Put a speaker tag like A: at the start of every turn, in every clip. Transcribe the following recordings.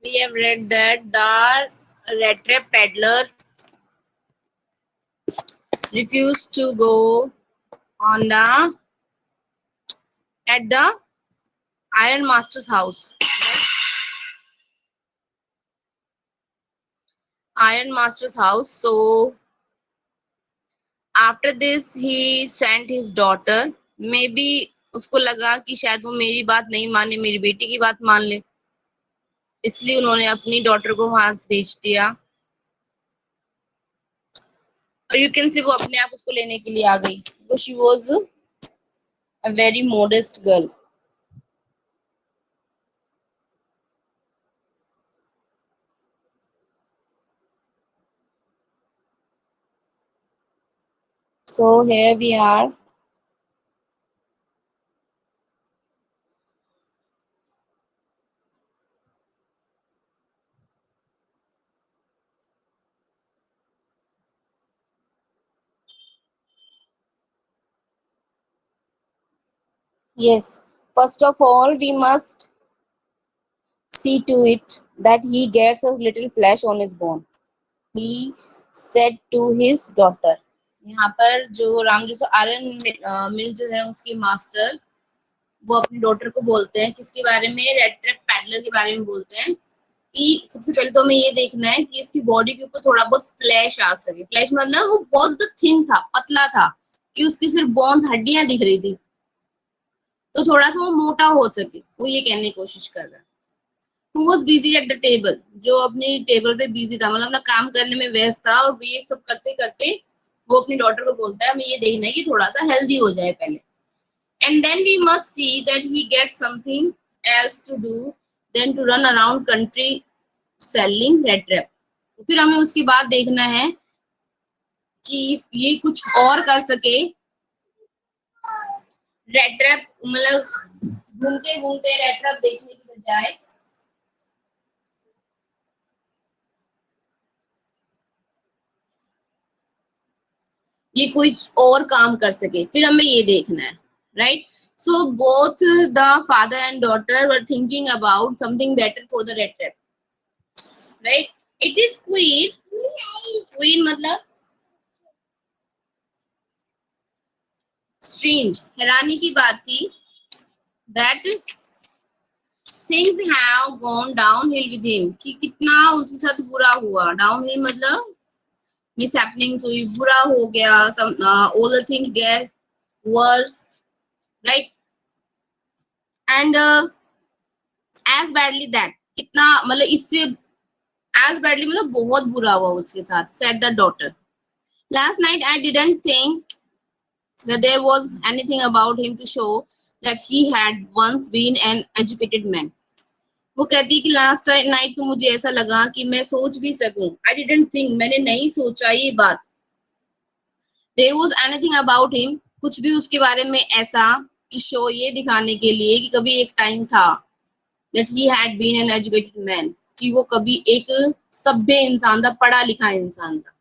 A: We have read that the rat trap peddler refused to go on the at the Iron Master's house. Iron Master's house. So after this he sent his daughter. Maybe उसको लगा कि शायद वो मेरी बात नहीं माने, मेरी बेटी की बात मान ले, इसलिए उन्होंने अपनी डॉटर को वहां भेज दिया। और यू कैन सी वो अपने आप उसको लेने के लिए आ गई, because she was a very modest girl. So here we are. Yes, first of all, we must see to it that he gets us little flesh on his bone. He said to his daughter. यहाँ पर जो रामजी से iron मिल जो है उसकी master, वो अपनी daughter को बोलते हैं किसके बारे में, रेड ट्रैप पैडलर के बारे में बोलते हैं कि सबसे पहले तो हमें ये देखना है कि इसकी बॉडी के ऊपर थोड़ा बहुत फ्लैश आ सके। फ्लैश मतलब वो बहुत थिन था, पतला था, कि उसकी सिर्फ बोन्स हड्डियां दिख रही थी, तो थोड़ा सा वो मोटा हो सके, वो ये कहने की कोशिश कर रहा है। Who was busy at the table? जो अपनी टेबल पे बिजी था, मतलब अपना काम करने में व्यस्त था, और ये सब करते करते वो अपनी डॉटर को बोलता है हमें ये देखना है कि थोड़ा सा हेल्दी हो जाए पहले, and then we must see that he gets something else to do than to run around country selling red trap। फिर हमें उसके बाद देखना है कि ये कुछ और कर सके, रेड ट्रैप मतलब घूमते घूमते रेड ट्रैप बेचने की बजाय ये कोई और काम कर सके, फिर हमें ये देखना है, right. So both the father and daughter were thinking about something better for the red trap, right. It is queen, queen मतलब स्ट्रेंज, हैरानी की बात थी, that things have gone downhill with him, कि कितना उनके साथ बुरा हुआ। डाउनहिल मतलब मिसहैपनिंग्स हुई, बुरा हो गया, some all the things get worse, right, and as badly that, कितना मतलब इससे as badly मतलब बहुत बुरा हुआ उसके साथ, said the daughter। Last night I didn't think that there was anything about him to show that he had once been an educated man। वो कहती कि लास्ट नाइट तो मुझे ऐसा लगा कि मैं सोच भी सकूं, आई डिडंट थिंक मैंने नहीं सोचा ये बात, there was anything about him कुछ भी उसके बारे में ऐसा, टू शो ये दिखाने के लिए कि कभी एक टाइम था, that he had been an educated man, कि वो कभी एक सभ्य इंसान था, पढ़ा लिखा इंसान था,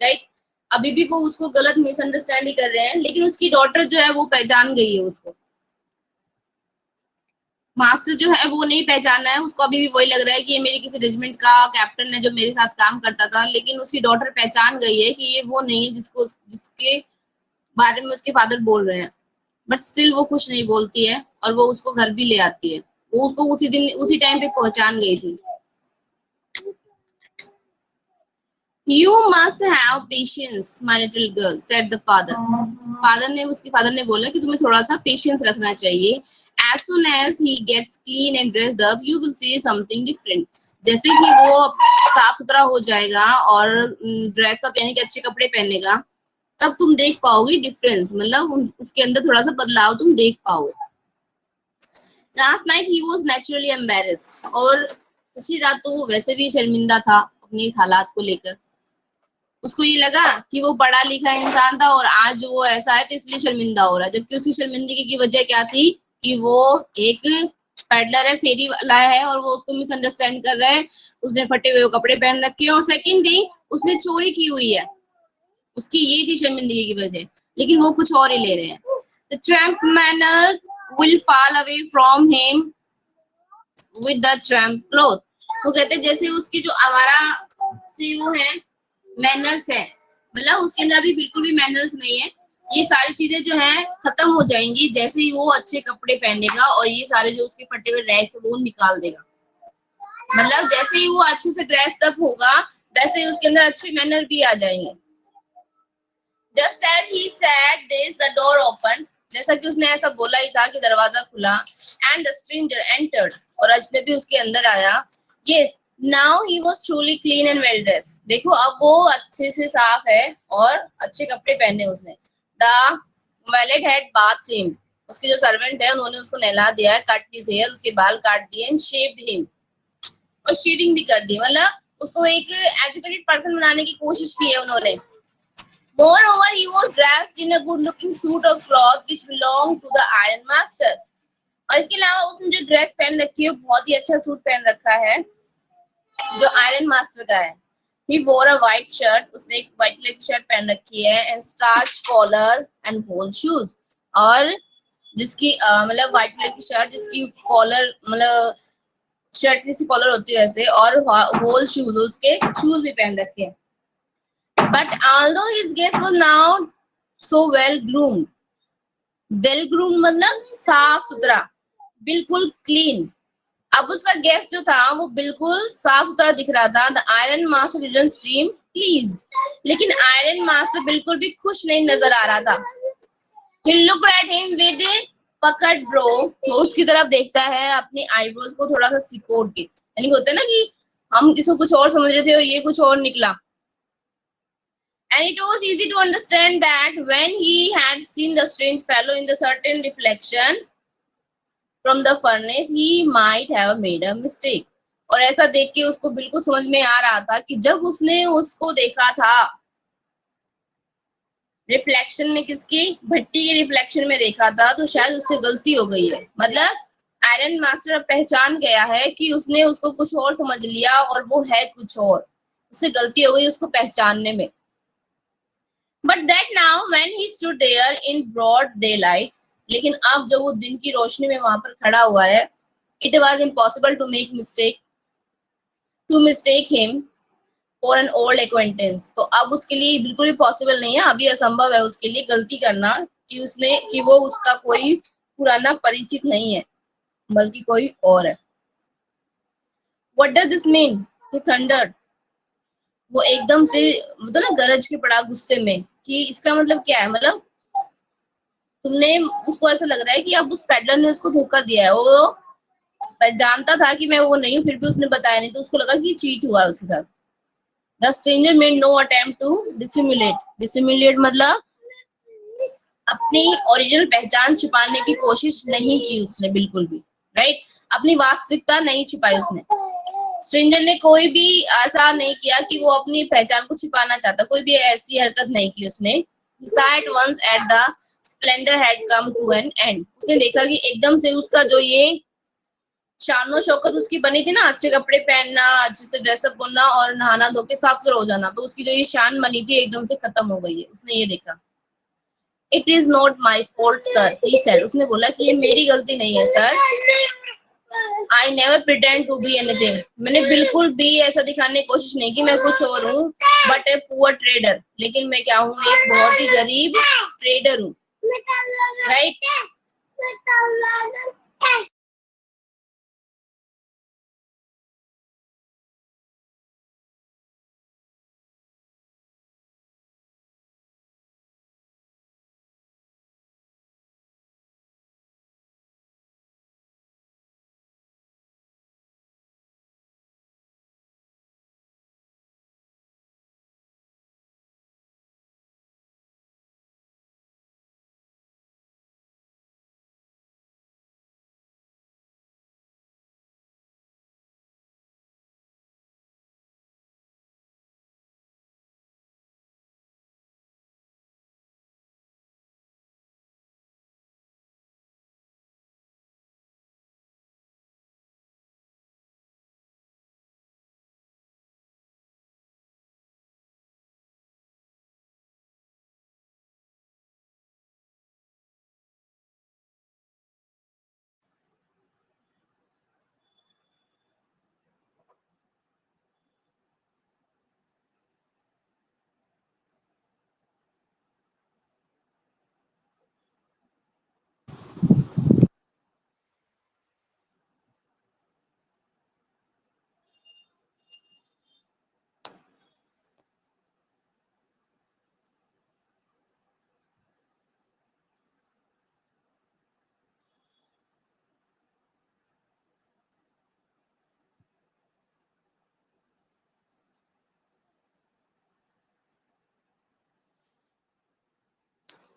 A: राइट। अभी भी वो उसको गलत मिसअंडरस्टैंड कर रहे हैं, लेकिन उसकी डॉटर जो है वो पहचान गई है उसको। मास्टर जो है वो नहीं पहचाना है, उसको अभी भी वही लग रहा है कि ये मेरी किसी रेजिमेंट का कैप्टन है जो मेरे साथ काम करता था, लेकिन उसकी डॉटर पहचान गई है कि ये वो नहीं है जिसके बारे में उसके फादर बोल रहे हैं। बट स्टिल वो कुछ नहीं बोलती है, और वो उसको घर भी ले आती है। वो उसको उसी दिन उसी टाइम पे पहचान गई थी। You must have patience, my little girl, said the father। उसके फादर ने बोला कि तुम्हें थोड़ा सा पेशेंस रखना चाहिए। As soon as he gets clean and dressed up, you will see something different। जैसे कि वो साफ सुथरा हो जाएगा और ड्रेस अप यानी कि अच्छे कपड़े पहनेगा, तब तुम देख पाओगे डिफरेंस, मतलब उसके अंदर थोड़ा सा बदलाव तुम देख पाओगे। Last night he was naturally embarrassed, और उसी रात तो वैसे भी शर्मिंदा था अपनी इस हालात को लेकर। उसको ये लगा कि वो पढ़ा लिखा इंसान था और आज वो ऐसा है तो इसलिए शर्मिंदा हो रहा है, जबकि उसकी शर्मिंदगी की वजह क्या थी कि वो एक पैडलर है, फेरी वाला है, और वो उसको मिसअंडरस्टैंड कर रहा है। उसने फटे हुए कपड़े पहन रखे हैं, और सेकंड थिंग उसने चोरी की हुई है, उसकी ये थी शर्मिंदगी की वजह, लेकिन वो कुछ और ही ले रहे हैं। The tramp manner will fall away from him with the tramp cloth। वो कहते हैं जैसे उसकी जो हमारा से वो है मैनर्स है, मतलब उसके अंदर अभी बिल्कुल भी मैनर्स नहीं है। ये सारी चीजें जो है खत्म हो जाएंगी जैसे ही वो अच्छे कपड़े पहनेगा, और ये सारे जो उसके फटे हुए रैग्स है वो निकाल देगा। मतलब जैसे ही वो अच्छे से ड्रेस्ड अप होगा वैसे ही उसके अंदर अच्छे मैनर भी आ जाएंगे। Just as he said this the door open, जैसा कि उसने ऐसा बोला ही था कि दरवाजा खुला, एंड द स्ट्रेंजर एंटर्ड, और अजनबी उसके अंदर आया। Yes, now he was truly clean and well dressed, देखो अब वो अच्छे से साफ है और अच्छे कपड़े पहने उसने। The wallet had bath him, उसके जो सर्वेंट है उन्होंने उसको नहला दिया है, कट हिज हेयर, उसके बाल काट दिए, एंड शेव्ड हिम, और शेडिंग भी कर दी, मतलब उसको एक एजुकेटेड पर्सन बनाने की कोशिश की है उन्होंने। Moreover, he was dressed in a good-looking suit of cloth which belonged to the iron master. और इसके अलावा उसने जो ड्रेस पहन रखी है बहुत ही अच्छा सूट पहन रखा है जो आयरन मास्टर का है। He wore a white shirt, उसने एक व्हाइट कलर की शर्ट पहन रखी है, and starched collar and whole shoes, और जिसकी मतलब व्हाइट कलर की शर्ट जिसकी कॉलर मतलब शर्ट की सी कॉलर होती है वैसे, और होल शूज, उसके शूज भी पहन रखे हैं। But although his guest was now so well groomed, well groom मतलब साफ सुथरा, बिल्कुल क्लीन। अब उसका गेस्ट जो था वो बिल्कुल साफ सुथरा दिख रहा था। The iron master didn't seam pleased, लेकिन आयरन मास्टर बिल्कुल भी खुश नहीं नजर आ रहा था। He looked at him with puckered brow, वो उसकी तरफ देखता है अपनी आईब्रोज को थोड़ा सा सिकोड़ के, यानी होता है ना कि हम इसको कुछ और समझ रहे थे और ये कुछ और निकला। And it was easy to understand that when he had seen the strange fellow in the certain reflection from the furnace, he might have made a mistake. और ऐसा देख के उसको बिल्कुल समझ में आ रहा था कि जब उसने उसको देखा था रिफ्लेक्शन में, किसकी, भट्टी के रिफ्लेक्शन में देखा था, तो शायद उससे गलती हो गई है। मतलब आयरन मास्टर पहचान गया है कि उसने उसको कुछ और समझ लिया और वो है कुछ और, उससे गलती हो गई उसको पहचानने में। But that now when he stood there in broad daylight, लेकिन अब जब वो दिन की रोशनी में वहां पर खड़ा हुआ है, it was impossible to mistake him for an old acquaintance. तो अब उसके लिए बिल्कुल भी पॉसिबल नहीं है, अभी असंभव है उसके लिए गलती करना कि वो उसका कोई पुराना परिचित नहीं है बल्कि कोई और है। What does this mean? He thundered. वो एकदम से मतलब ना गरज के पड़ा गुस्से में कि इसका मतलब क्या है, मतलब तुमने, उसको ऐसा लग रहा है कि अब उस पेडलर ने उसको धोखा दिया है। वो जानता था कि मैं वो नहीं हूँ, फिर भी उसने बताया नहीं, तो उसको लगा कि चीट हुआ है उसके साथ। The stranger made no attempt to dissimulate, dissimulate मतलब अपनी ओरिजिनल पहचान छिपाने की कोशिश नहीं की उसने बिल्कुल भी, राइट, अपनी वास्तविकता नहीं छिपाई उसने। स्ट्रेंजर ने कोई भी ऐसा नहीं किया कि वो अपनी पहचान को छिपाना चाहता, कोई भी ऐसी हरकत नहीं की उसने। He saw at once at the splendor had come to an end, उसने देखा कि एकदम से उसका जो ये शानो शौकत उसकी बनी थी ना, अच्छे कपड़े पहनना, अच्छे से ड्रेसअप होना और नहाना धो के साफ सुथरा हो जाना, तो उसकी जो ये शान बनी थी एकदम से खत्म हो गई है। उसने ये देखा। It is not my fault sir, he said, उसने बोला कि ये मेरी गलती नहीं है sir. I never pretend to be anything, मैंने बिल्कुल भी ऐसा दिखाने की कोशिश नहीं की मैं कुछ और हूँ, बट ए पुअर ट्रेडर, लेकिन मैं क्या हूँ, एक बहुत ही गरीब ट्रेडर हूँ, right.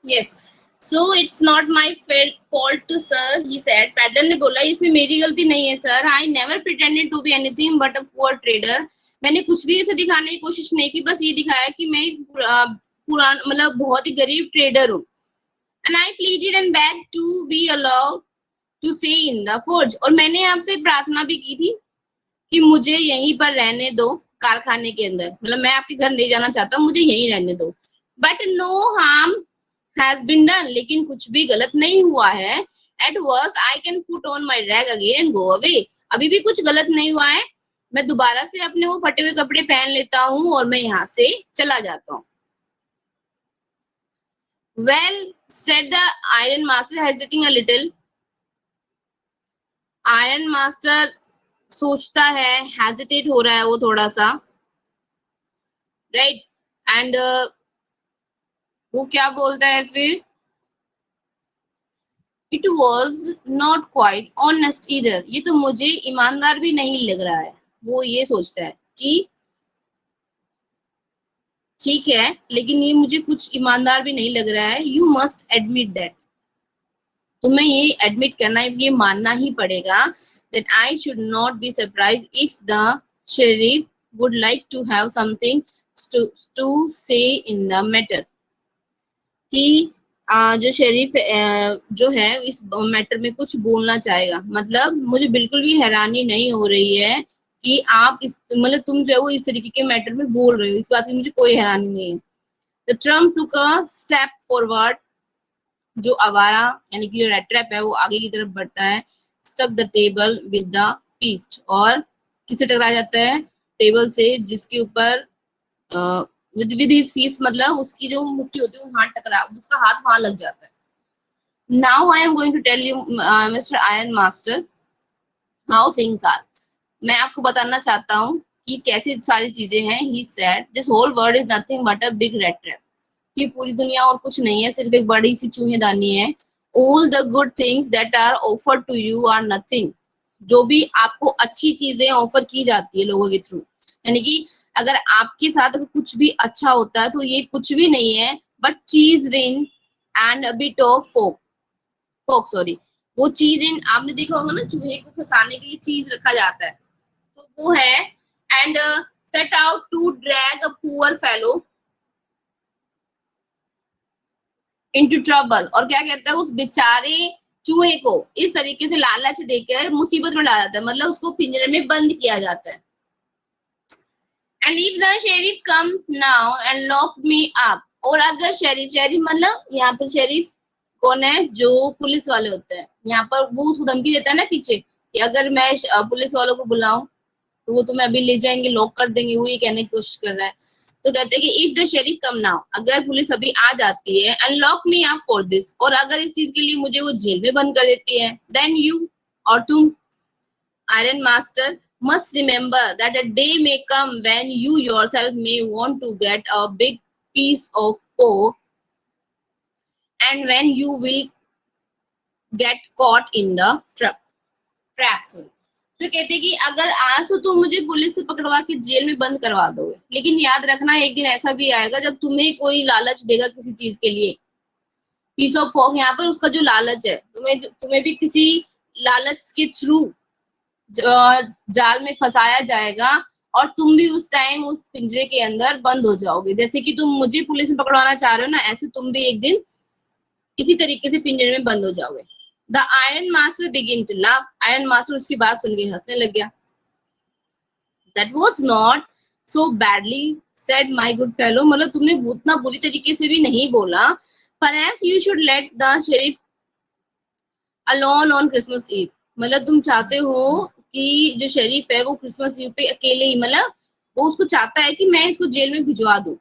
A: Yes, so it's not my fault to sir, he said. पैडल ने बोला इसमें मेरी गलती नहीं है sir, I never pretended to be anything but a poor trader. मैंने कुछ भी ऐसे दिखाने की कोशिश नहीं की, बस ये दिखाया कि मैं एक पुरान मतलब बहुत ही गरीब ट्रेडर हूँ। And I pleaded and begged to be allowed to stay in the forge, और मैंने आपसे प्रार्थना भी की थी कि मुझे यहीं पर रहने दो, कारखाने के अंदर, मतलब मैं आपके घर नहीं जाना चाहता, मुझे यहीं रहने दो। But no harm has been done, लेकिन कुछ भी गलत नहीं हुआ है। At worst I can put on my rag again and go away, अभी भी कुछ गलत नहीं हुआ है, मैं दोबारा से अपने वो फटे हुए कपड़े पहन लेता हूँ और मैं यहाँ से चला जाता हूँ। Well said the iron master hesitating a little, iron master सोचता है, हेजिटेट हो रहा है वो थोड़ा सा, राइट, एंड वो क्या बोलता है फिर, it was not quite honest either, ये तो मुझे ईमानदार भी नहीं लग रहा है। वो ये सोचता है कि ठीक है, लेकिन ये मुझे कुछ ईमानदार भी नहीं लग रहा है। यू मस्ट एडमिट दैट, तुम्हें ये एडमिट करना, ये मानना ही पड़ेगा, that I should not be surprised if the sheriff would like to have something to, to say in the matter, कि जो शेरिफ जो है इस मैटर में कुछ बोलना चाहेगा। मतलब मुझे बिल्कुल भी हैरानी नहीं हो रही है कि आप इस मतलब तुम जो है वो इस तरीके के मैटर में बोल रहे हो, इस बात की मुझे कोई हैरानी नहीं है। The Trump took a step forward, जो आवारा यानी कि जो रेड ट्रैप है वो आगे की तरफ बढ़ता है। Stuck the table with the feast, और किससे टकरा जाता है, टेबल से जिसके ऊपर विद हिज फीस्ट, मतलब उसकी जो मुट्ठी होती है वो हाथ टकरा, उसका हाथ वहां लग जाता है। Now I am going to tell you mister iron master how things are, मैं आपको बताना चाहता हूँ कि कैसी सारी चीजें हैं। He said this whole world is nothing but a big red trap, कि पूरी दुनिया और कुछ नहीं है, सिर्फ एक बड़ी सी चूहेदानी है। All the good things that are offered to you are nothing, जो भी आपको अच्छी चीजें ऑफर की जाती है लोगों के थ्रू, यानी कि अगर आपके साथ अगर कुछ भी अच्छा होता है तो ये कुछ भी नहीं है, बट चीज रिन and a bit of folk, folk sorry, वो चीज इन, आपने देखा होगा ना चूहे को फंसाने के लिए चीज रखा जाता है, तो वो है। And set out to drag a poor fellow into trouble, और क्या कहता है उस बेचारे चूहे को इस तरीके से लालच देकर मुसीबत में डाला जाता है, मतलब उसको पिंजरे में बंद किया जाता है। And if the sheriff come now and lock me up, और अगर शेरिफ, शेरिफ मतलब यहाँ पर शेरिफ कौन है, जो पुलिस वाले होते हैं, यहाँ पर वो उसको धमकी देता है ना पीछे कि अगर मैं पुलिस वालों को बुलाऊं तो वो तुम्हें अभी ले जाएंगे, लॉक कर देंगे, वो ये कहने की कोशिश कर रहा है। तो कहते हैं कि if the sheriff come now, अगर पुलिस अभी आ जाती है, and lock me up for this, और अगर इस चीज के लिए मुझे वो जेल में बंद कर देती है, देन यू, और तुम Iron Master must remember that a day may come when you yourself may want to get a big piece of pork, and when you will get caught in the trap. तो कहते कि अगर आज तो तुम मुझे पुलिस से पकड़वा के जेल में बंद करवा दोगे, लेकिन याद रखना एक दिन ऐसा भी आएगा जब तुम्हें कोई लालच देगा किसी चीज के लिए, पीस ऑफ पोर्क, यहाँ पर उसका जो लालच है, तुम्हें तुम्हें भी किसी लालच के थ्रू जाल में फंसाया जाएगा, और तुम भी उस टाइम उस पिंजरे के अंदर बंद हो जाओगे। जैसे कि तुम मुझे पुलिस में पकड़वाना चाह रहे हो ना, ऐसे तुम भी एक दिन इसी तरीके से पिंजरे में बंद हो जाओगे। The iron master begin to laugh, iron master उसकी बात सुन के हंसने लग गया। That was not so badly said my good fellow, मतलब तुमने उतना बुरी तरीके से भी नहीं बोला। Perhaps you should let the sheriff alone on Christmas eve, मतलब तुम चाहते हो कि जो शरीफ है वो क्रिसमस ईव पे अकेले ही, मतलब वो उसको चाहता है कि मैं इसको जेल में भिजवा दूं।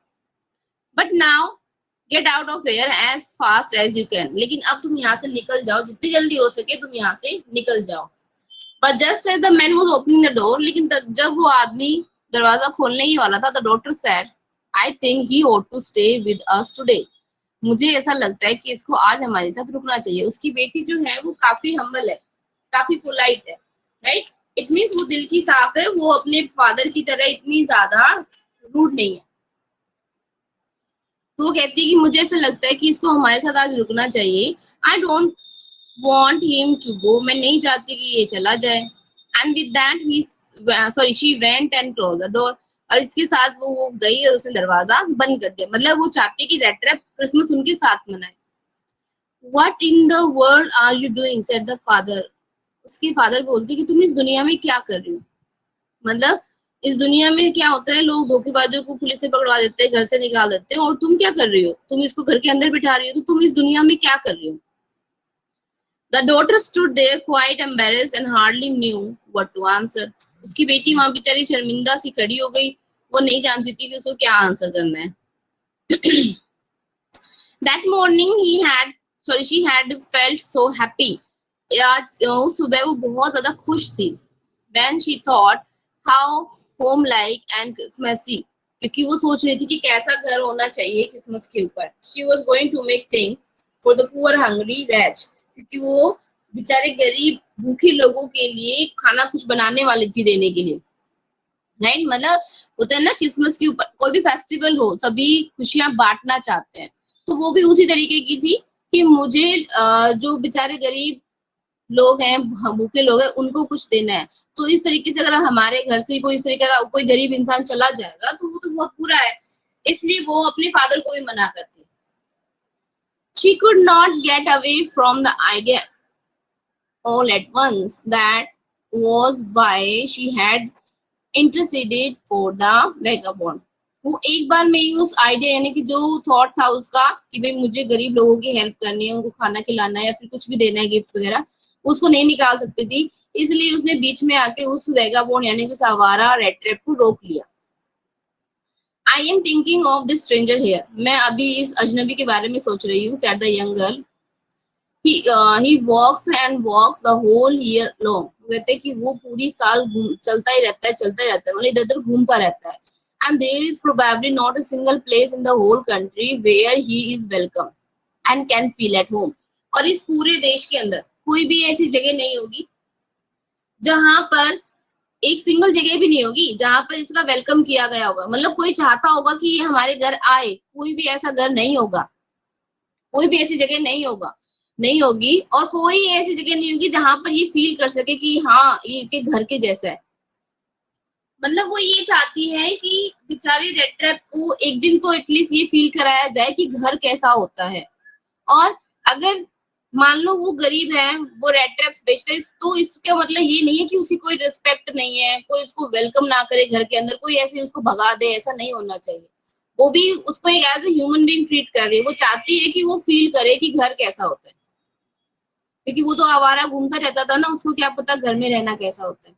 A: But now get out of here as fast as you can, लेकिन अब तुम यहाँ से निकल जाओ, जितनी जल्दी हो सके तुम यहाँ से निकल जाओ। But just as the man was opening the door, लेकिन जब वो आदमी दरवाजा खोलने ही वाला था, the doctor said I think he ought to stay with us today, मुझे ऐसा लगता है कि इसको आज हमारे साथ रुकना चाहिए। उसकी बेटी जो है वो काफी हम्बल है, काफी पोलाइट है, राइट, इट मीन्स वो दिल की साफ है, वो अपने फादर की तरह इतनी ज्यादा रूड नहीं है। तो वो कहती है कि मुझे ऐसा लगता है कि इसको हमारे साथ आज रुकना चाहिए। I don't want him to go, मैं नहीं चाहती कि ये चला जाए। And with that he sorry she went and close the door, और इसके साथ वो गई और उसने दरवाजा बंद कर दिया। मतलब वो चाहती कि रेड ट्रैप क्रिसमस उनके साथ मनाए। What in the world are you doing? said the father. उसके फादर बोलते कि तुम इस दुनिया में क्या कर रही हो। मतलब इस दुनिया में क्या होता है, लोग धोखेबाजों को पुलिस से पकड़वा देते हैं, घर से निकाल देते हैं, और तुम क्या कर रही हो, तुम इसको घर के अंदर बिठा रही हो, तो तुम इस दुनिया में क्या कर रही हो। The daughter stood there quite embarrassed and hardly knew what to answer. उसकी बेटी वहां बेचारी शर्मिंदा सी खड़ी हो गई, वो नहीं जानती थी कि उसको क्या आंसर करना है। That morning she had felt so happy. आज उस सुबह वो बहुत ज्यादा खुश थी। When she thought how home-like and Christmassy, क्योंकि वो सोच रही थी कि कैसा घर होना चाहिए क्रिसमस के ऊपर। She was going to make things for the poor hungry wretch, क्योंकि वो बेचारे गरीब भूखे लोगों के लिए खाना कुछ बनाने वाली थी देने के लिए। राइट, मतलब होता है ना क्रिसमस के ऊपर कोई भी फेस्टिवल हो, सभी खुशियां बांटना चाहते हैं। तो वो भी उसी तरीके की थी कि मुझे जो बेचारे गरीब लोग हैं, भूखे लोग हैं, उनको कुछ देना है। तो इस तरीके से अगर हमारे घर से कोई इस तरीके का कोई गरीब इंसान चला जाएगा तो वो तो बहुत बुरा है, इसलिए वो अपने फादर को भी मना करती। She could not get away from the idea all at once. That was why she had interceded for the vagabond. वो एक बार में ही उस आइडिया यानी कि जो थॉट था उसका कि भाई मुझे गरीब लोगों की हेल्प करनी है, उनको खाना खिलाना है या फिर कुछ भी देना है, गिफ्ट वगैरह, उसको नहीं निकाल सकती थी। इसलिए उसने बीच में आके उस वेगाबोंड यानी कि उस आवारा रेड ट्रैप को रोक लिया। I am thinking of this stranger here, मैं अभी इस अजनबी के बारे में सोच रही हूँ, said the young girl. he walks and walks the whole year long. कहते हैं कि वो पूरी साल चलता ही रहता है, मतलब इधर उधर घूमता रहता है। And there is probably not a single place in the whole country where he is welcome and can feel at home. और इस पूरे देश के अंदर कोई भी ऐसी जगह नहीं होगी जहां पर, एक सिंगल जगह भी नहीं होगी जहां पर इसका वेलकम किया गया होगा। मतलब कोई चाहता होगा कि ये हमारे घर आए, कोई भी ऐसा घर नहीं होगा, कोई भी ऐसी जगह नहीं होगी, और कोई ऐसी जगह नहीं होगी जहां पर ये फील कर सके कि हाँ ये इसके घर के जैसा है। मतलब वो ये चाहती है कि बेचारी रेड ट्रैप को एक दिन तो एटलीस्ट ये फील कराया जाए कि घर कैसा होता है। और अगर मान लो वो गरीब है, वो रेड ट्रैप्स बेचता है, तो इसका मतलब ये नहीं है कि उसकी कोई रिस्पेक्ट नहीं है, कोई उसको वेलकम ना करे घर के अंदर, कोई ऐसे उसको भगा दे, ऐसा नहीं होना चाहिए। वो भी उसको एक as a human being treat कर रही है। वो चाहती है कि वो फील करे कि घर कैसा होता है, क्योंकि वो तो आवारा घूमता रहता था ना, उसको क्या पता घर में रहना कैसा होता है।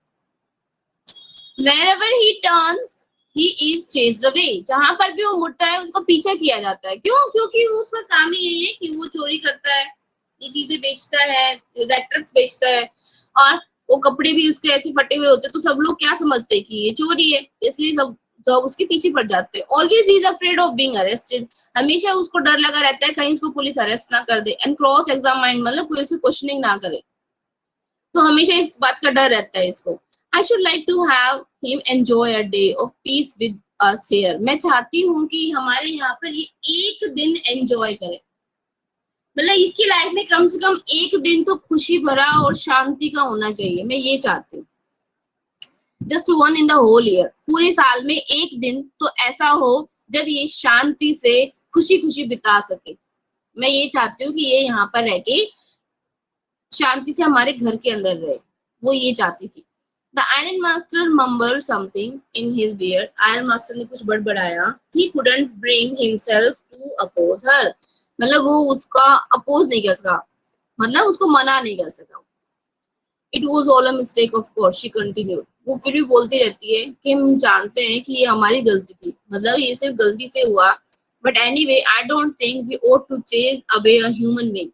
A: Wherever he turns, he is chased away. जहां पर भी वो मुड़ता है उसको पीछा किया जाता है। क्यों? क्योंकि उसका काम ही यही है कि वो चोरी करता है, ये चीजें बेचता है, रेड ट्रैप्स बेचता है, और वो कपड़े भी उसके ऐसे फटे हुए होते हैं, तो सब लोग क्या समझते हैं कि ये चोरी है, इसलिए सब उसके पीछे पड़ जाते हैं। Always he is afraid of being arrested, हमेशा उसको डर लगा रहता है कहीं उसको पुलिस अरेस्ट ना कर दे। एंड क्रॉस एग्जामाइंड, मतलब कोई उसकी क्वेश्चनिंग ना करे, तो हमेशा इस बात का डर रहता है इसको। I should like to have him enjoy a day of peace with us here. मैं चाहती हूँ कि हमारे यहाँ पर ये एक दिन एंजॉय करे, मतलब इसकी लाइफ में कम से कम एक दिन तो खुशी भरा और शांति का होना चाहिए, मैं ये चाहती हूँ। Just one in the whole year, पूरे साल में एक दिन तो ऐसा हो जब ये शांति से खुशी खुशी बिता सके। मैं ये चाहती हूँ कि ये यहाँ पर रह के शांति से हमारे घर के अंदर रहे, वो ये चाहती थी। The Iron Master mumbled something in his beard. Iron Master ने कुछ बड़बड़ाया। He couldn't bring himself to oppose her. मतलब वो उसका अपोज नहीं कर सका, मतलब उसको मना नहीं कर सका। It was all a mistake, of course, she continued. वो फिर भी बोलती रहती है कि हम जानते हैं कि ये हमारी गलती थी, मतलब ये सिर्फ गलती से हुआ। But anyway, I don't think we ought to chase away a human being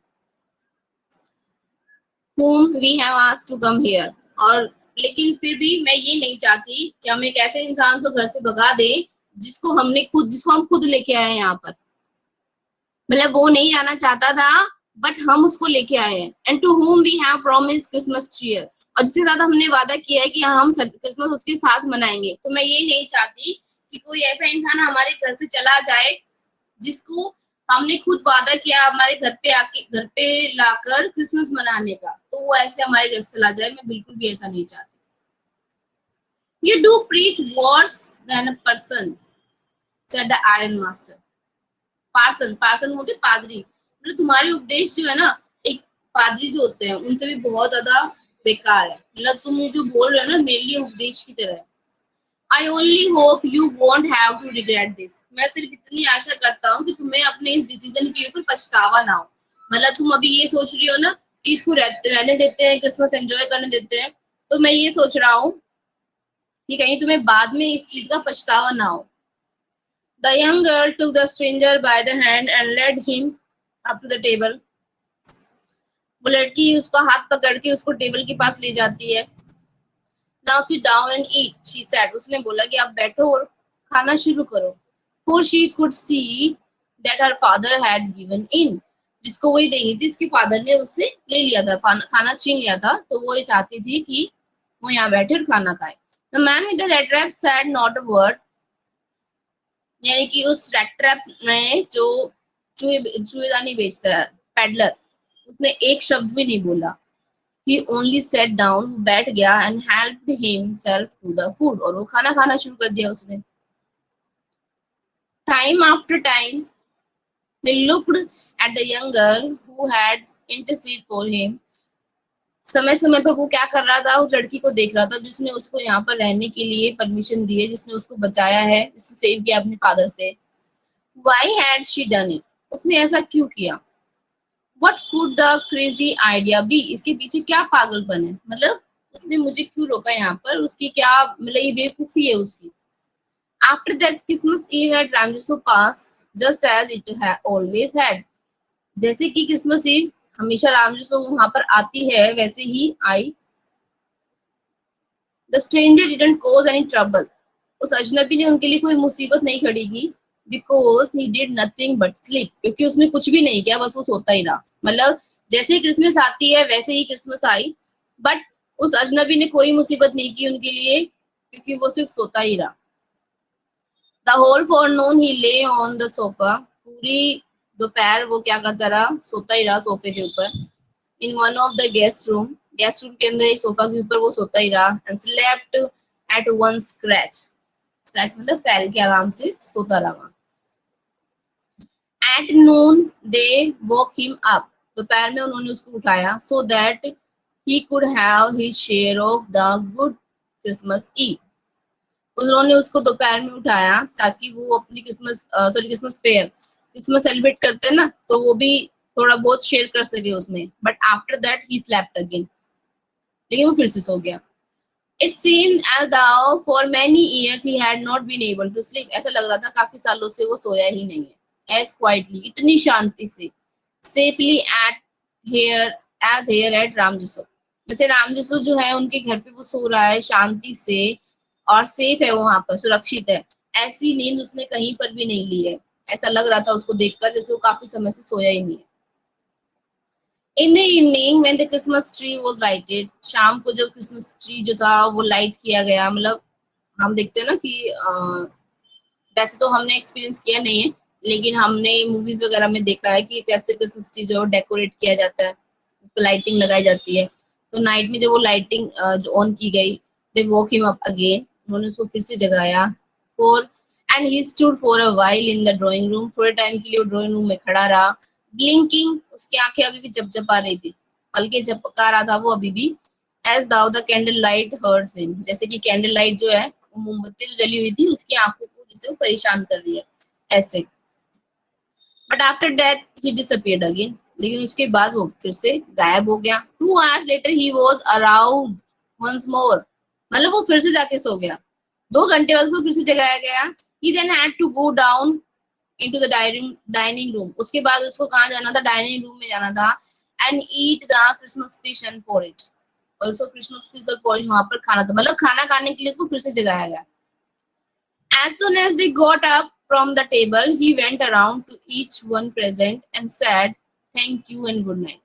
A: whom we have asked to come here. और लेकिन फिर भी मैं ये नहीं चाहती कि हम एक ऐसे इंसान को घर से भगा दे जिसको हम खुद लेके आए यहाँ पर। मतलब वो नहीं आना चाहता था, बट हम उसको लेके आए हैं। And to whom we have promised Christmas cheer, और जिसके साथ हमने वादा किया है कि हम क्रिसमस उसके साथ मनाएंगे। तो मैं ये नहीं चाहती कि कोई ऐसा इंसान हमारे घर से चला जाए जिसको हमने खुद वादा किया हमारे घर पे आके, घर पे लाकर क्रिसमस मनाने का, तो वो ऐसे हमारे घर से चला जाए, मैं बिल्कुल भी ऐसा नहीं चाहती। You do preach worse than a person, said the iron master. Parson, parson होते पादरी, मतलब तुम्हारे उपदेश जो है ना, एक पादरी जो होते हैं उनसे भी बहुत ज्यादा बेकार है। मतलब तुम जो बोल रहे हो ना मेरे लिए उपदेश की तरह है। I only hope you won't have to regret this. मैं सिर्फ इतनी आशा करता हूँ कि तुम्हें अपने इस डिसीजन के ऊपर पछतावा ना हो। मतलब तुम अभी ये सोच रही हो ना कि इसको रहने देते हैं, क्रिसमस एंजॉय करने देते हैं, तो मैं ये सोच रहा हूँ कि कहीं तुम्हें बाद में इस चीज का पछतावा ना हो। The young girl took the stranger by the hand and led him up to the table. वो लड़की उसका हाथ पकड़ के उसको टेबल के पास ले जाती है। Now sit down and eat, she said. उसने बोला कि आप बैठो और खाना शुरू करो। For she could see that her father had given in. जिसको वही देगी थी, इसके फादर ने उससे ले लिया था, खाना छीन लिया था, तो वो ये चाहती थी कि वो यहाँ बैठे और खाना खाए। The man with the red trap said not a word. यानी कि उस रेड ट्रैप में जो चूहेदानी बेचता है, पेडलर, उसने एक शब्द भी नहीं बोला। He only sat down, वो बैठ गया and helped himself to the food, और वो खाना खाना शुरू कर दिया उसने। Time after time, he looked at the young girl who had interceded for him. समय समय पर वो क्या कर रहा था, उस लड़की को देख रहा था जिसने उसको यहाँ पर रहने के लिए परमिशन दी है, जिसने उसको बचाया है, जिसने सेव किया अपने फादर से। Why had she done it? उसने ऐसा क्यों किया? What could the crazy idea be? इसके पीछे क्या पागलपन है? मतलब उसने मुझे क्यों रोका यहाँ पर? उसकी क्या, मतलब ये बेवकूफी है उसकी। After that Christmas Eve had Ramjiso passed just as it had always had. जैसे कि क्रिसमस ईव हमेशा रामजिसो वहां पर आती है वैसे ही आई। The stranger didn't cause any trouble. उस अजनबी ने उनके लिए कोई मुसीबत नहीं खड़ी की। Because he did nothing but sleep. क्योंकि उसने कुछ भी नहीं किया, बस वो सोता ही रहा। मतलब जैसे ही क्रिसमस आती है वैसे ही क्रिसमस आई, बट उस अजनबी ने कोई मुसीबत नहीं की उनके लिए, क्योंकि वो सिर्फ सोता ही रहा। The whole forenoon he lay on the sofa. पूरी दोपहर वो क्या करता रहा, सोता ही रहा सोफे के ऊपर। In one of the guest room के अंदर एक सोफा के ऊपर वो सोता ही रहा। And slept at one scratch मतलब फैल के आराम से सोता रहा। At noon they woke him up. दोपहर में उन्होंने उसको उठाया, so that he could have his share of the good Christmas Eve. उन्होंने उसको दोपहर में उठाया ताकि वो अपनी क्रिसमस सेलिब्रेट करते हैं ना, तो वो भी थोड़ा बहुत शेयर कर सके उसमें। But after that he slept again, लेकिन वो फिर से सो गया। It seemed as though for many years he had not been able to sleep. ऐसा लग रहा था काफी सालों से वो सोया ही नहीं है। As quietly, इतनी शांति से। Safely here at रामजिसो, जैसे रामजिसो जो है उनके घर पे वो सो रहा है शांति से, और सेफ है, वहां पर सुरक्षित है। ऐसी नींद उसने कहीं पर भी नहीं ली है। ऐसा लग रहा था उसको देखकर जैसे वो काफी समय से सोया ही नहीं है। In the evening when the Christmas tree was lighted, शाम को जब क्रिसमस ट्री जो था वो लाइट किया गया, मतलब हम देखते हैं ना कि वैसे तो हमने एक्सपीरियंस किया नहीं है, लेकिन हमने मूवीज वगैरह में देखा है कि कैसे क्रिसमस ट्री जो डेकोरेट किया जाता है, उस पर लाइटिंग लगाई जाती है। तो नाइट में जब वो लाइटिंग जो ऑन की गई, they woke him up again, उन्होंने उसको फिर से जगाया। And he stood for a while in the drawing room, थोड़े टाइम के लिए वो ड्राइंग रूम में खड़ा रहा। Blinking, उसकी आंखें अभी भी झपझपा रही थी, हल्के झपका रहा था वो अभी भी। As though the candle light hurts him, जैसे कि कैंडल लाइट जो है, वो मोमबत्ती जो जली हुई थी उसकी आंखों को जैसे वो परेशान कर रही है ऐसे। But after that he disappeared again, लेकिन उसके बाद वो फिर से गायब हो गया। 2 hours later he was aroused once more, मतलब वो फिर से जाके सो गया। 2 घंटे बाद उसको फिर से जगाया गया। He then had to go down into the dining room. उसके बाद उसको कहाँ जाना था, डाइनिंग रूम में जाना था। And eat the Christmas fish and porridge, और उसको क्रिसमस फिश और पोरिज वहां पर खाना था, मतलब खाना खाने के लिए उसको फिर से जगाया गया। As soon as they got up from the table, he went around to each one present and said, "Thank you and good night."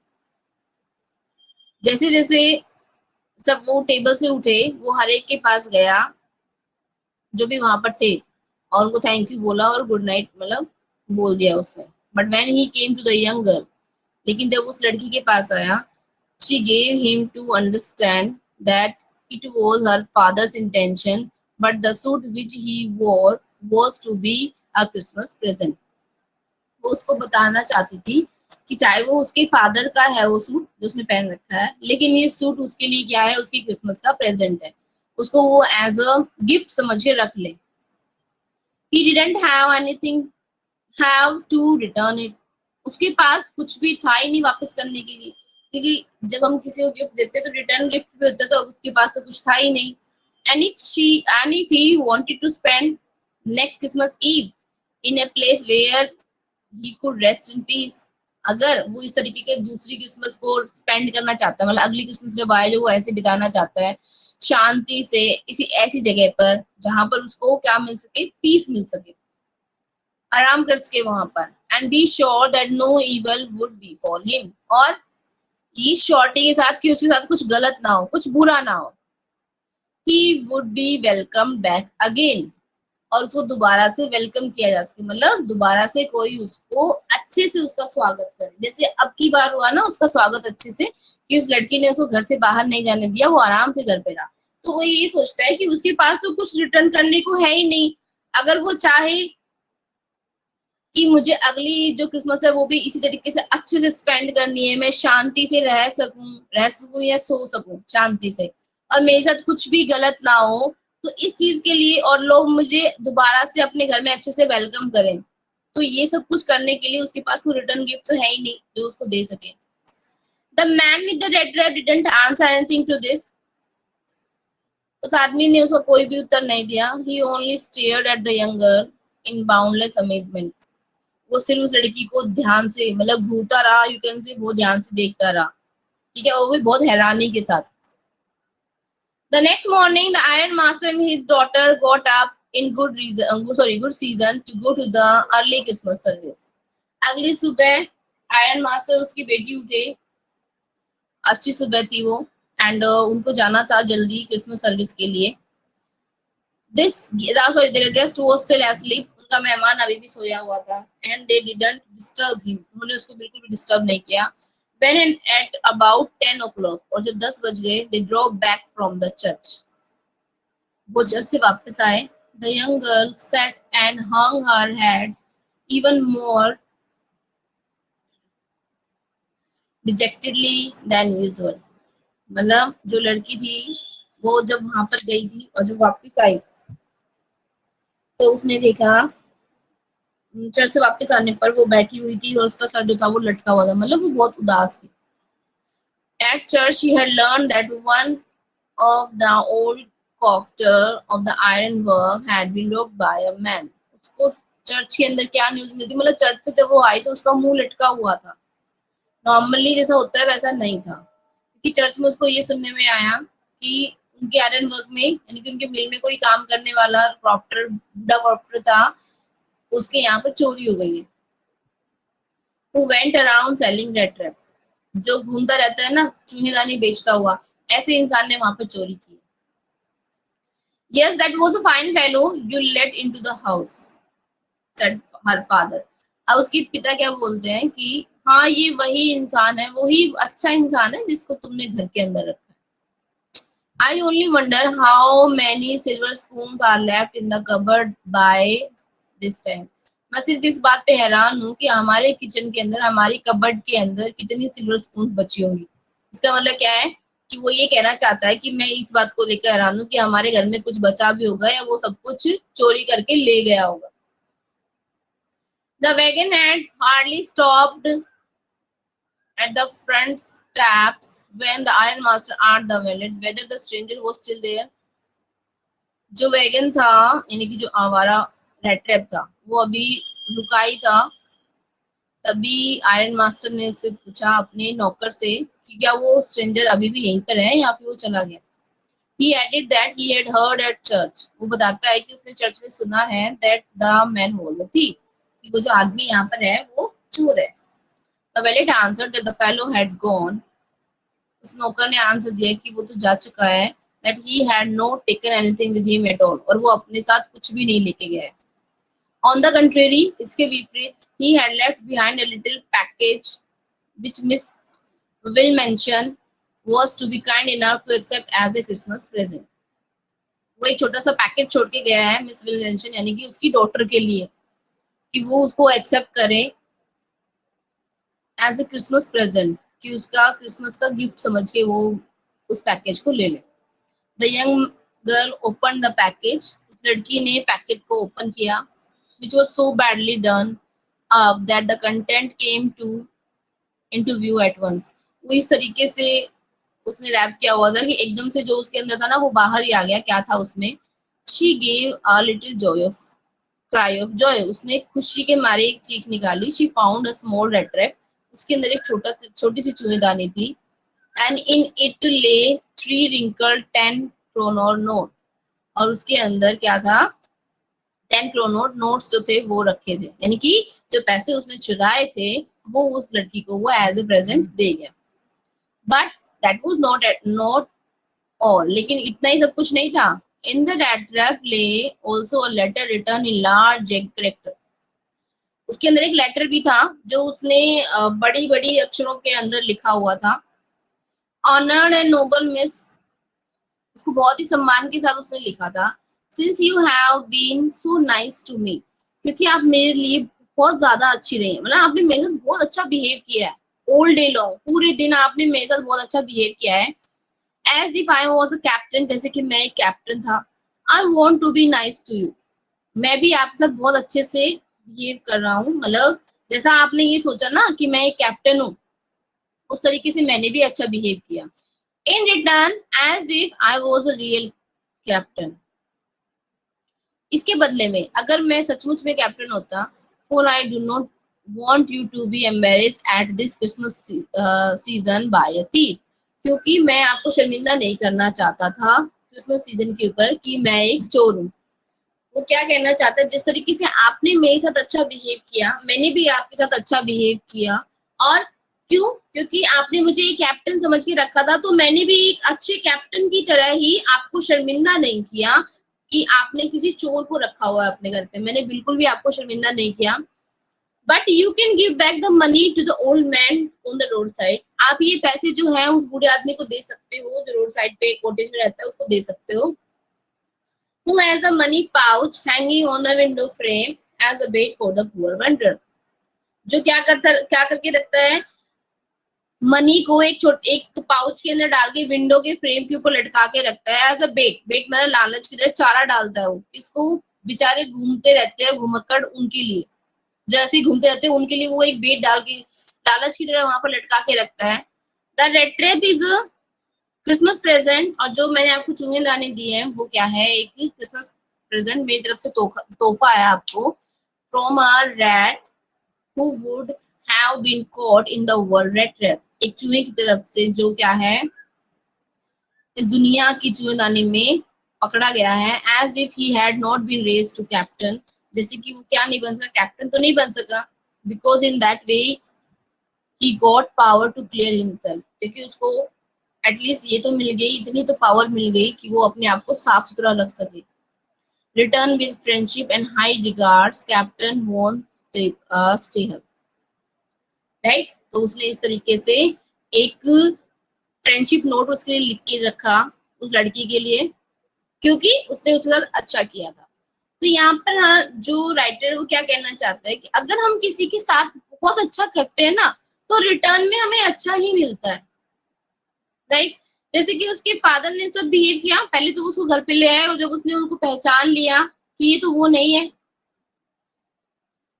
A: जैसे जैसे सब वो टेबल से उठे, वो हर एक के पास गया जो भी वहां पर थे, और उनको थैंक यू बोला और गुड नाइट मतलब बोल दिया उसने। But when he came to the young girl, लेकिन जब उस लड़की के पास आया, she gave him to understand that it was her father's intention, but the suit which he wore was to be a Christmas present. वो उसको बताना चाहती थी कि चाहे वो उसके फादर का है वो सूट जो उसने पहन रखा है, लेकिन ये सूट उसके लिए क्या है, उसकी क्रिसमस का प्रेजेंट है, उसको वो एज अ गिफ्ट समझ के रख ले। He didn't have anything have to return it. उसके पास कुछ भी था ही नहीं वापस करने के लिए, क्योंकि जब हम किसी को गिफ्ट देते हैं तो रिटर्न गिफ्ट भी होता है, तो अब उसके पास तो कुछ था ही नहीं। And if he wanted to spend next Christmas Eve in a place where he could rest in peace, अगर वो इस तरीके के दूसरी क्रिसमस को स्पेंड करना चाहता है, मतलब अगली क्रिसमस जब आए जो वो ऐसे बिताना चाहता है शांति से, इसी ऐसी जगह पर जहां पर उसको क्या मिल सके, पीस मिल सके, आराम कर सके वहां पर, and be sure that no evil would be for him, और इस श्योरिटी के साथ कि उसके साथ कुछ गलत ना हो, कुछ बुरा ना हो। He would be welcome back again, और उसको दोबारा से वेलकम किया जा सके, मतलब दोबारा से कोई उसको अच्छे से उसका स्वागत करे, जैसे अब की बार हुआ ना उसका स्वागत अच्छे से, कि उस लड़की ने उसको घर से बाहर नहीं जाने दिया, वो आराम से घर पे रहा। तो वो ये सोचता है कि उसके पास तो कुछ रिटर्न करने को है ही नहीं, अगर वो चाहे कि मुझे अगली जो क्रिसमस है वो भी इसी तरीके से अच्छे से स्पेंड करनी है, मैं शांति से रह सकूं या सो सकूं शांति से, और मेरे साथ कुछ भी गलत ना हो, तो इस चीज के लिए और लोग मुझे दोबारा से अपने घर में अच्छे से वेलकम करें, तो ये सब कुछ करने के लिए उसके पास कोई रिटर्न गिफ्ट तो है ही नहीं जो उसको दे सके। The man with the red dress didn't answer anything to this, उस आदमी ने उसको कोई भी उत्तर नहीं दिया। He only stared at the young girl in boundless amazement, वो सिर्फ उस लड़की को ध्यान से, मतलब घूरता रहा, यू कैन से, बहुत ध्यान से देखता रहा, ठीक है, वो भी बहुत हैरानी के साथ। The next morning, the iron master and his daughter got up in good season to go to the early Christmas service. अगली सुबह आयरन मास्टर उसकी बेटी उठे, अच्छी सुबह थी वो, एंड उनको जाना था जल्दी क्रिसमस सर्विस के लिए। Their guest was still asleep, उनका मेहमान अभी भी सोया हुआ था, and they didn't disturb him, उन्होंने उसको बिल्कुल भी डिस्टर्ब नहीं किया। When at about 10 o'clock, और जब 10 बज गए, they drove back from the church, वो चर्च से वापस आए। The young girl sat and hung her head even more dejectedly than usual, मतलब जो लड़की थी वो जब वहां पर गई थी और जब वापस आई तो उसने देखा चर्च से वापस आने पर वो बैठी हुई थी और उसका सर जो था वो लटका हुआ था, मतलब वो बहुत उदास थी। At church she had learned that one of the old cofter of the ironwork had been robbed by a man. उसको चर्च के अंदर क्या न्यूज मिली थी, मतलब चर्च से जब वो आई तो उसका मुंह लटका हुआ था, नॉर्मली जैसा होता है वैसा नहीं था, क्योंकि चर्च में उसको ये सुनने में आया कि उनके आयरन वर्क में, यानी कि उनके मिल में कोई काम करने वाला क्रॉफ्टर, बुढ़ा क्रॉफ्टर था, उसके यहाँ पर चोरी हो गई है। Who went around selling rat trap, जो घूमता रहता है ना चूहेदानी बेचता हुआ, ऐसे इंसान ने वहां पर चोरी की। Yes, that was a fine fellow you let into the house, said her father. अब उसके पिता क्या बोलते हैं कि हाँ ये वही इंसान है, वही अच्छा इंसान है जिसको तुमने घर के अंदर रखा है। I only wonder how many silver spoons are left in the cupboard by this time. मैं सिर्फ इस बात पे हैरान हूँ कि हमारे किचन के अंदर, हमारी कबर्ड के अंदर कितनी सिल्वर स्पून बची होंगी। इसका मतलब क्या है कि वो ये कहना चाहता है कि मैं इस बात को लेकर हैरान हूँ कि हमारे घर में कुछ बचा भी होगा या वो सब कुछ चोरी करके ले गया होगा। The wagon had hardly stopped at the front steps when the iron master asked the valet whether the stranger was still there. जो वैगन था, यानी कि जो आवारा रेड ट्रैप था, वो अभी रुका ही था। तभी आयरन मास्टर ने उससे पूछा अपने नौकर से कि क्या वो स्ट्रेंजर अभी भी यहीं पर है या फिर वो चला गया। He added that he had heard at church. वो बताता है कि उसने चर्च में सुना है that the man was a thief, कि वो जो आदमी यहाँ पर है वो चोर है। The valet answered that the fellow had gone. उस नौकर ने आंसर दिया कि वो तो जा चुका है। That he had not taken anything with him at all, और वो अपने साथ कुछ भी नहीं लेके गया है। On the contrary, इसके विपरीत, he had left behind a little package which Miss Will mention was to be kind enough to accept as a Christmas present. वो एक छोटा सा पैकेट छोड़ के गया है मिस विल मेंशन, यानी कि उसकी डॉटर के लिए, कि वो उसको एक्सेप्ट करे एज ए क्रिसमस प्रेजेंट, कि उसका क्रिसमस का गिफ्ट समझ के वो उस पैकेज को ले ले। The young girl open the package, इस लड़की ने पैकेट को ओपन किया, which was so badly done that the content came into view at once. वो इस तरीके से उसने रैप किया हुआ था कि एकदम से जो उसके अंदर था ना वो बाहर ही आ गया। क्या था उसमें? She gave a little cry of joy. उसने खुशी के मारे एक चीख निकाली। She found a small rat trap. उसके अंदर एक छोटी सी चूहेदानी थी। And in it lay 3 wrinkled 10 kroner note. और उसके अंदर क्या था? 10 kroner नोट्स जो थे वो रखे थे, यानी कि जो पैसे उसने चुराए थे वो उस लड़की को वो एज ए प्रेजेंट दे गया। But that was not all, लेकिन इतना ही सब कुछ नहीं था। In the rat trap lay also a letter written in large character. उसके अंदर एक लेटर भी था जो उसने बड़ी बड़ी अक्षरों के अंदर लिखा हुआ था। ऑनर्ड एंड नोबल मिस, उसको बहुत ही सम्मान के साथ उसने लिखा था। Since you have been so nice to me, क्योंकि आप मेरे लिए बहुत ज्यादा अच्छी रही, मतलब आपने मेरे साथ बहुत अच्छा बिहेव किया है। ऑल डे लॉन्ग, पूरे दिन आपने मेरे साथ बहुत अच्छा बिहेव किया है। As if I was a captain, जैसे कि मैं एक कैप्टन था। I want to be nice to you, मैं भी आपके साथ बहुत अच्छे से बिहेव कर रहा हूँ, मतलब जैसा आपने ये सोचा ना कि मैं एक कैप्टन हूँ, उस तरीके से मैंने भी अच्छा बिहेव किया। In return as if I was a real captain, इसके बदले में अगर मैं सचमुच में कैप्टन होता। For I do not want you to be embarrassed at this Christmas season by a thief, क्योंकि मैं आपको शर्मिंदा नहीं करना चाहता था क्रिसमस सीजन के ऊपर कि मैं एक चोर हूँ। वो क्या कहना चाहता है, जिस तरीके से आपने मेरे साथ अच्छा बिहेव किया, मैंने भी आपके साथ अच्छा बिहेव किया। और क्यों? क्योंकि आपने मुझे एक कैप्टन समझ के रखा था, तो मैंने भी एक अच्छे कैप्टन की तरह ही आपको शर्मिंदा नहीं किया कि आपने किसी चोर को रखा हुआ है अपने घर पे। मैंने बिल्कुल भी आपको शर्मिंदा नहीं किया। But you can give back the money to the old man on the road side, आप ये पैसे जो है उस बूढ़े आदमी को दे सकते हो जो रोड साइड पे कॉटेज में रहता है, उसको दे सकते हो। Who has a money pouch hanging on the window frame as a bait for the poor wanderer, जो क्या करके रखता है, मनी को एक पाउच के अंदर डाल के विंडो के फ्रेम के ऊपर लटका के रखता है एज अ बेट मतलब लालच की तरह चारा डालता है वो। इसको बेचारे घूमते रहते हैं घुमक्कड़, उनके लिए जैसे ही घूमते रहते हैं उनके लिए वो एक बेट डाल के लालच की तरह वहां पर लटका के रखता है। The red trap is a Christmas present, और जो मैंने आपको चूहेदानी दी है वो क्या है, एक क्रिसमस प्रेजेंट मेरी तरफ से तोहफा है आपको। From a rat who would have been caught in the world red trap, एक चूहे की तरफ से जो क्या है इस दुनिया की चूहेदानी में पकड़ा गया है। As if he had not been raised to captain, जैसे कि वो क्या नहीं बन सका, कैप्टन तो नहीं बन सका। Because in that way he got power to clear himself, क्योंकि उसको एटलीस्ट ये तो मिल गई, इतनी तो पावर मिल गई कि वो अपने आप को साफ सुथरा रख सके। Return with friendship and high regards captain Von Stehl, right. तो उसने इस तरीके से एक फ्रेंडशिप नोट उसके लिए लिख के रखा उस लड़की के लिए, क्योंकि उसने उसके साथ अच्छा किया था। तो यहाँ पर जो राइटर वो क्या कहना चाहता है कि अगर हम किसी के साथ बहुत अच्छा करते हैं ना, तो रिटर्न में हमें अच्छा ही मिलता है, राइट। जैसे कि उसके फादर ने सब बिहेव किया, पहले तो उसको घर पे ले आए और जब उसने उनको पहचान लिया कि ये तो वो नहीं है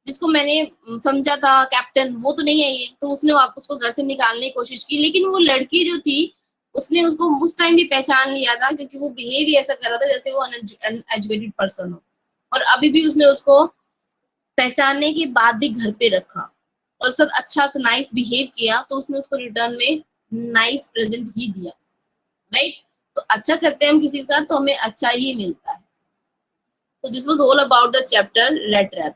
A: जिसको मैंने समझा था कैप्टन, वो तो नहीं है ये, तो उसने वापस उसको घर से निकालने की कोशिश की। लेकिन वो लड़की जो थी उसने उसको उस टाइम भी पहचान लिया था, क्योंकि वो बिहेव ही ऐसा कर रहा था जैसे वो अनएजुकेटेड पर्सन हो। और अभी भी उसने उसको पहचानने के बाद भी घर पे रखा और सब अच्छा तो नाइस बिहेव किया, तो उसने उसको रिटर्न में नाइस प्रेजेंट ही दिया, राइट। तो अच्छा करते हैं हम किसी के साथ तो हमें अच्छा ही मिलता है। तो this was all about the chapter red trap.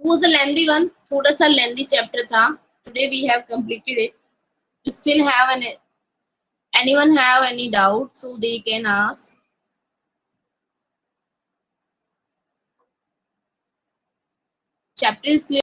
A: वो द लेंथी वन, थोड़ा सा लेंथी चैप्टर था। Today we have completed it. We still have anyone have any doubt, so they can ask. Chapter is clear.